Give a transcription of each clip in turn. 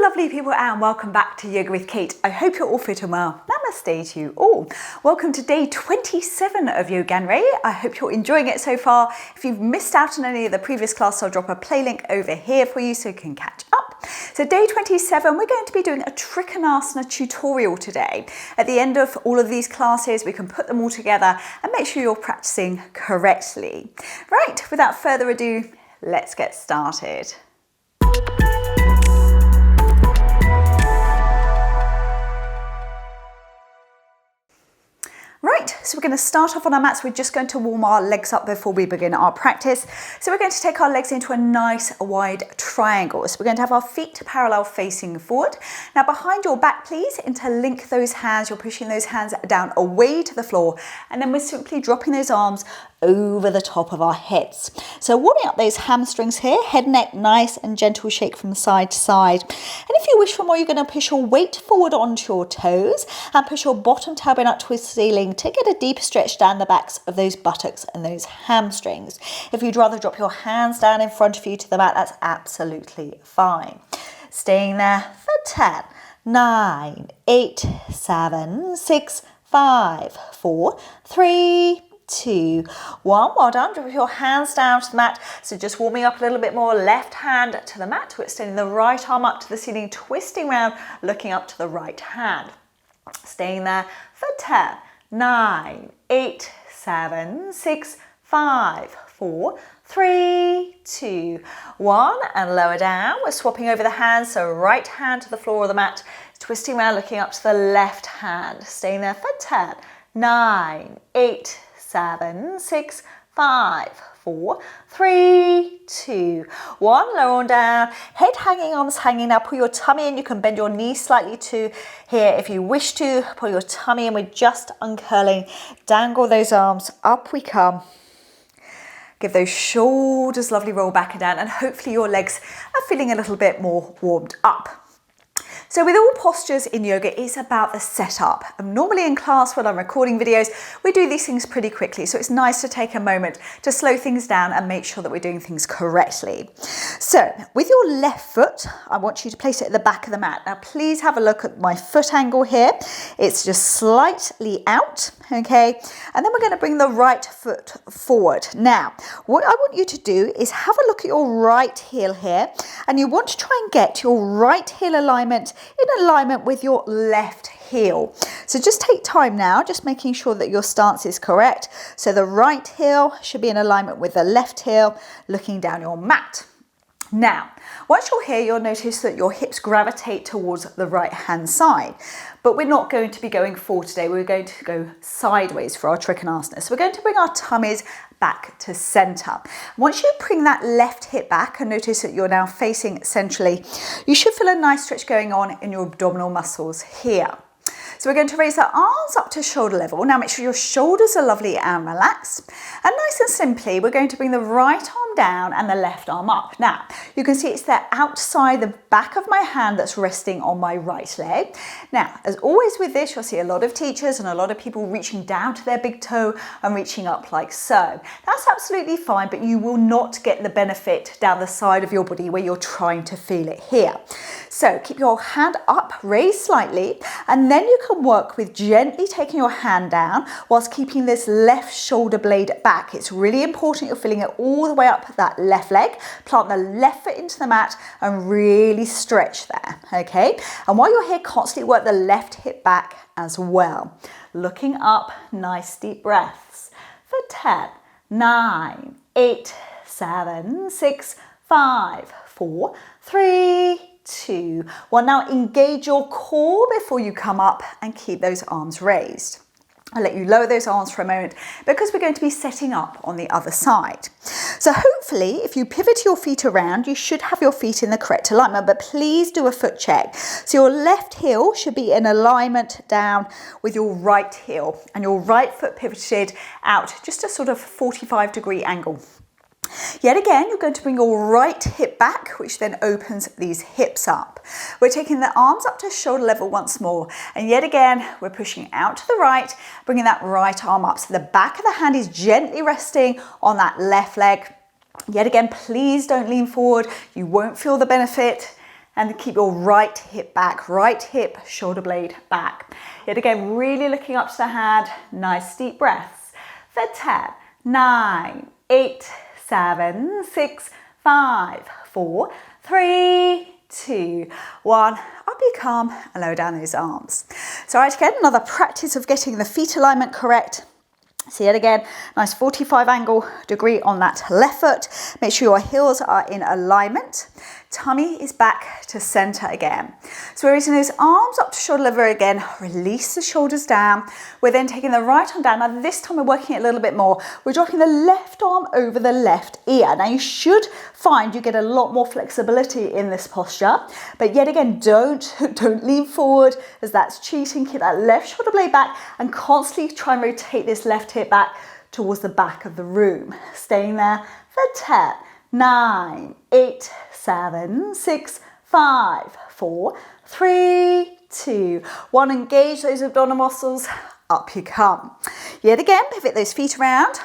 lovely people, and welcome back to Yoga with Kate. I hope you're all fit and well. Namaste to you all. Welcome to day 27 of Yoganuary. I hope you're enjoying it so far. If you've missed out on any of the previous class, I'll drop a play link over here for you so you can catch up. So day 27, we're going to be doing a Trikonasana tutorial today. At the end of all of these classes, we can put them all together and make sure you're practicing correctly. Right, without further ado, let's get started. Right, so we're going to start off on our mats. We're just going to warm our legs up before we begin our practice. So we're going to take our legs into a nice wide triangle. So we're going to have our feet parallel facing forward. Now behind your back, please interlink those hands. You're pushing those hands down away to the floor, and then we're simply dropping those arms over the top of our heads. So warming up those hamstrings here, head, neck, nice and gentle shake from side to side. And if you wish for more, you're going to push your weight forward onto your toes and push your bottom tailbone up towards the ceiling to get a deeper stretch down the backs of those buttocks and those hamstrings. If you'd rather drop your hands down in front of you to the mat, that's absolutely fine. Staying there for 10, 9, 8, 7, 6, 5, 4, 3, 2, 1. Well done. Drop your hands down to the mat. So just warming up a little bit more. Left hand to the mat. We're extending the right arm up to the ceiling, twisting round, looking up to the right hand. Staying there for 10, 9, 8, 7, 6, 5, 4, 3, 2, 1. And lower down. We're swapping over the hands. So right hand to the floor of the mat, twisting around, looking up to the left hand. Staying there for 10, 9, 8, 7, 6, 5, 4, 3, 2, 1. Lower on down, head hanging, arms hanging. Now pull your tummy in. You can bend your knees slightly too here if you wish to. Pull your tummy in. We're just uncurling. Dangle those arms. Up we come. Give those shoulders lovely roll back and down, and hopefully your legs are feeling a little bit more warmed up. So with all postures in yoga, it's about the setup. And normally in class when I'm recording videos, we do these things pretty quickly. So it's nice to take a moment to slow things down and make sure that we're doing things correctly. So with your left foot, I want you to place it at the back of the mat. Now please have a look at my foot angle here. It's just slightly out, okay? And then we're going to bring the right foot forward. Now, what I want you to do is have a look at your right heel here, and you want to try and get your right heel alignment in alignment with your left heel. So just take time now, just making sure that your stance is correct. So the right heel should be in alignment with the left heel, looking down your mat. Now, once you're here, you'll notice that your hips gravitate towards the right hand side, but we're not going to be going forward today. We're going to go sideways for our Trikonasana. So we're going to bring our tummies back to center. Once you bring that left hip back and notice that you're now facing centrally, you should feel a nice stretch going on in your abdominal muscles here. So we're going to raise the arms up to shoulder level. Now make sure your shoulders are lovely and relaxed. And nice and simply, we're going to bring the right arm down and the left arm up. Now, you can see it's there outside the back of my hand that's resting on my right leg. Now, as always with this, you'll see a lot of teachers and a lot of people reaching down to their big toe and reaching up like so. That's absolutely fine, but you will not get the benefit down the side of your body where you're trying to feel it here. So keep your hand up, raise slightly, and then you can work with gently taking your hand down whilst keeping this left shoulder blade back. It's really important you're feeling it all the way up that left leg. Plant the left foot into the mat and really stretch there, okay? And while you're here, constantly work the left hip back as well. Looking up, nice deep breaths for 10, 9, 8, 7, 6, 5, 4, 3, 2, 1. Now engage your core before you come up and keep those arms raised. I'll let you lower those arms for a moment because we're going to be setting up on the other side. So hopefully if you pivot your feet around, you should have your feet in the correct alignment, but please do a foot check. So your left heel should be in alignment down with your right heel and your right foot pivoted out just a sort of 45-degree angle. Yet again, you're going to bring your right hip back, which then opens these hips up. We're taking the arms up to shoulder level once more. And yet again, we're pushing out to the right, bringing that right arm up. So the back of the hand is gently resting on that left leg. Yet again, please don't lean forward. You won't feel the benefit. And keep your right hip back, right hip, shoulder blade back. Yet again, really looking up to the hand. Nice deep breaths. For 10, 9, 8, 7, 6, 5, 4, 3, 2, 1. Up you come and lower down those arms. So right, again, another practice of getting the feet alignment correct. So yet again, nice 45 degree on that left foot. Make sure your heels are in alignment. Tummy is back to center again. So we're raising those arms up to shoulder level again. Release the shoulders down. We're then taking the right arm down. Now this time we're working it a little bit more. We're dropping the left arm over the left ear. Now you should find you get a lot more flexibility in this posture. But yet again, don't lean forward as that's cheating. Keep that left shoulder blade back and constantly try and rotate this left hip back towards the back of the room. Staying there for 10, 9, 8, 7, 6, 5, 4, 3, 2, 1. Engage those abdominal muscles. Up you come. Yet again, pivot those feet around.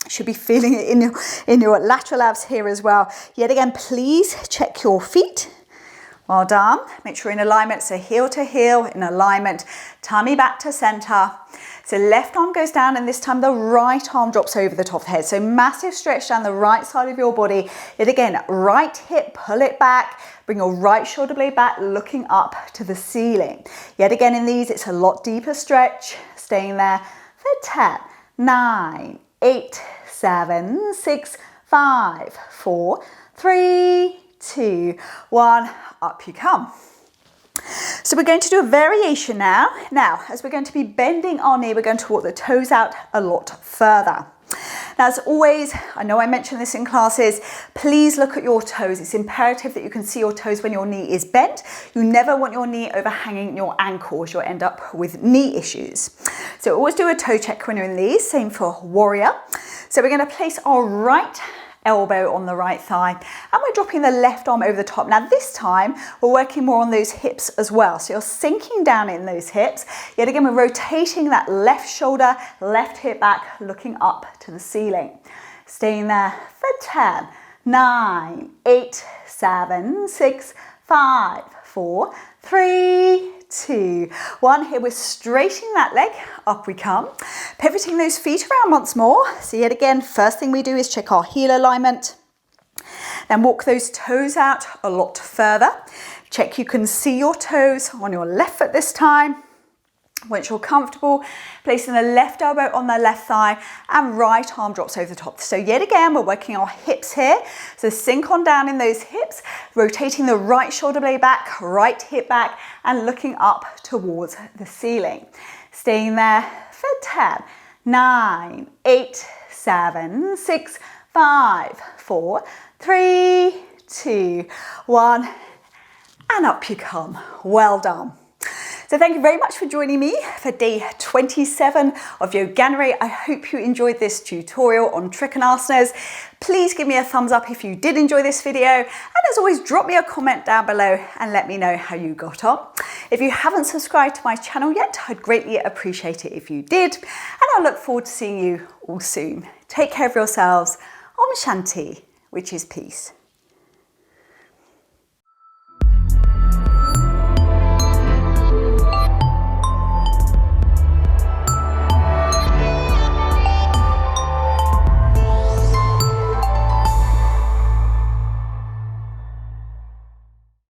Should be feeling it in your lateral abs here as well. Yet again, please check your feet. Well done. Make sure you're in alignment. So heel to heel in alignment. Tummy back to center. So left arm goes down and this time the right arm drops over the top of the head. So massive stretch down the right side of your body. Yet again, right hip, pull it back. Bring your right shoulder blade back, looking up to the ceiling. Yet again in these, it's a lot deeper stretch. Staying there for 10, 9, 8, 7, 6, 5, 4, 3, 2, 1. Up you come. So we're going to do a variation now. Now, as we're going to be bending our knee, we're going to walk the toes out a lot further. Now, as always, I know I mentioned this in classes, please look at your toes. It's imperative that you can see your toes when your knee is bent. You never want your knee overhanging your ankle, as you'll end up with knee issues. So always do a toe check when you're in these, same for warrior. So we're going to place our right elbow on the right thigh and we're dropping the left arm over the top. Now this time we're working more on those hips as well. So you're sinking down in those hips. Yet again, we're rotating that left shoulder, left hip back, looking up to the ceiling. Staying there for 10, 9, 8, 7, 6, 5, 4, 3, 2, 1. Here we're straightening that leg, up we come. Pivoting those feet around once more. So yet again, first thing we do is check our heel alignment. Then walk those toes out a lot further. Check you can see your toes on your left foot this time. Once you're comfortable, placing the left elbow on the left thigh and right arm drops over the top. So yet again, we're working our hips here. So sink on down in those hips, rotating the right shoulder blade back, right hip back, and looking up towards the ceiling. Staying there for 10, 9, 8, 7, 6, 5, 4, 3, 2, 1, and up you come. Well done. So thank you very much for joining me for day 27 of Yoganuary. I hope you enjoyed this tutorial on Trikonasanas. Please give me a thumbs up if you did enjoy this video. And as always, drop me a comment down below and let me know how you got on. If you haven't subscribed to my channel yet, I'd greatly appreciate it if you did. And I look forward to seeing you all soon. Take care of yourselves. Om Shanti, which is peace.